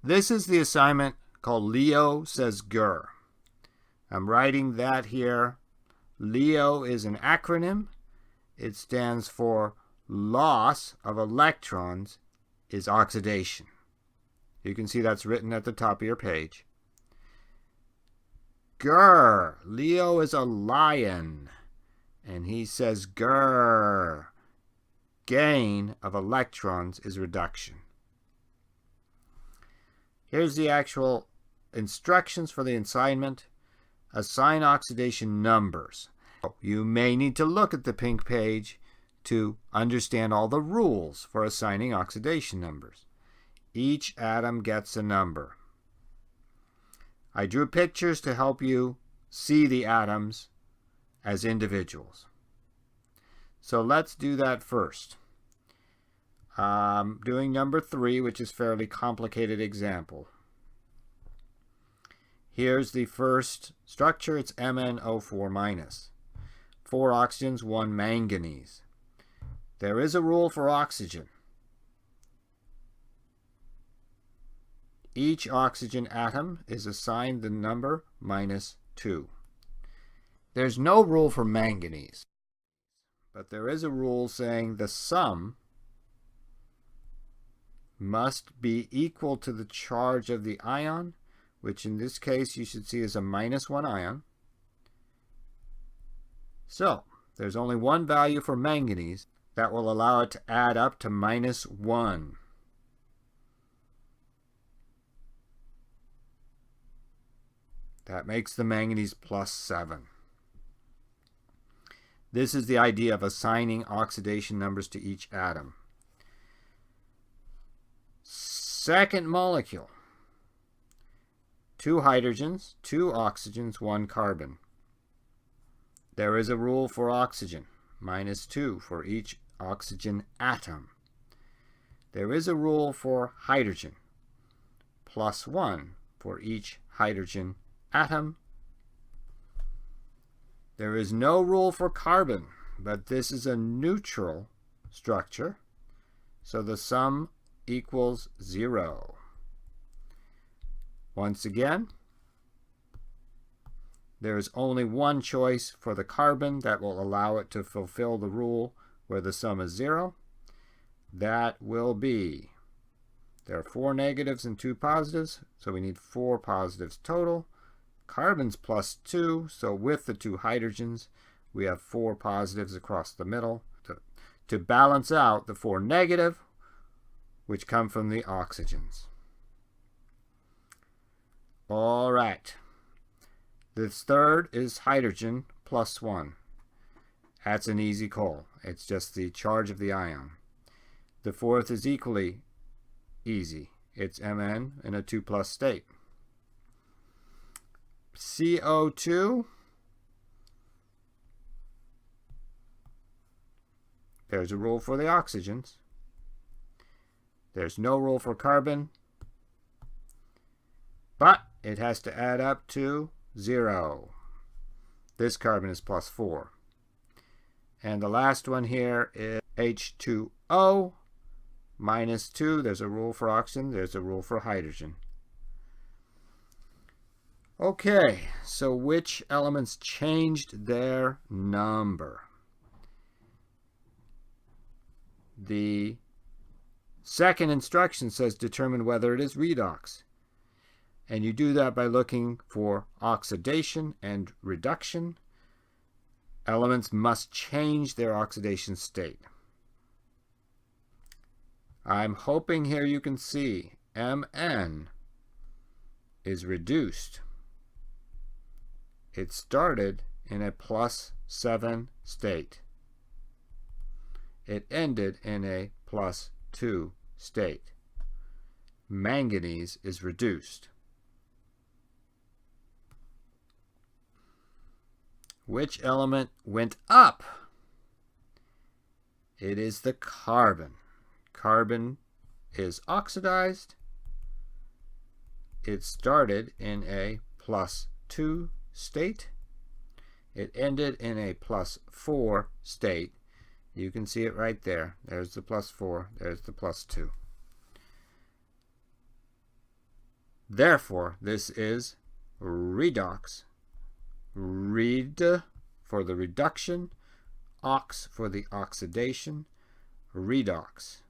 This is the assignment called Leo says GER. I'm writing that here. Leo is an acronym. It stands for loss of electrons is oxidation. You can see that's written at the top of your page. GER. Leo is a lion. And he says GER. Gain of electrons is reduction. Here's the actual instructions for the assignment. Assign oxidation numbers. You may need to look at the pink page to understand all the rules for assigning oxidation numbers. Each atom gets a number. I drew pictures to help you see the atoms as individuals. So let's do that first. Doing number 3, which is a fairly complicated example. Here's the first structure. It's MnO4-. 4 oxygens, 1 manganese. There is a rule for oxygen. Each oxygen atom is assigned the number -2. There's no rule for manganese, but there is a rule saying the sum must be equal to the charge of the ion, which in this case you should see as a -1 ion. So there's only one value for manganese that will allow it to add up to -1. That makes the manganese +7. This is the idea of assigning oxidation numbers to each atom. Second molecule. 2 hydrogens, 2 oxygens, 1 carbon. There is a rule for oxygen, -2 for each oxygen atom. There is a rule for hydrogen, +1 for each hydrogen atom. There is no rule for carbon, but this is a neutral structure, so the sum equals 0. Once again, there is only one choice for the carbon that will allow it to fulfill the rule where the sum is 0. That will be, there are 4 negatives and 2 positives, so we need 4 positives total. Carbon's +2, so with the 2 hydrogens, we have 4 positives across the middle to balance out the 4 negative, which come from the oxygens. All right. The third is hydrogen +1. That's an easy call. It's just the charge of the ion. The fourth is equally easy. It's Mn in a 2+ state. CO2. There's a rule for the oxygens. There's no rule for carbon, but it has to add up to 0. This carbon is +4. And the last one here is H2O -2. There's a rule for oxygen. There's a rule for hydrogen. Okay, so which elements changed their number? The second instruction says determine whether it is redox. And you do that by looking for oxidation and reduction. Elements must change their oxidation state. I'm hoping here you can see Mn is reduced. It started in a +7 state. It ended in a +2 state. Manganese is reduced. Which element went up? It is the carbon. Carbon is oxidized. It started in a +2 state. It ended in a +4 state. You can see it right there. There's the +4, there's the +2. Therefore, this is redox. Read for the reduction, ox for the oxidation, redox.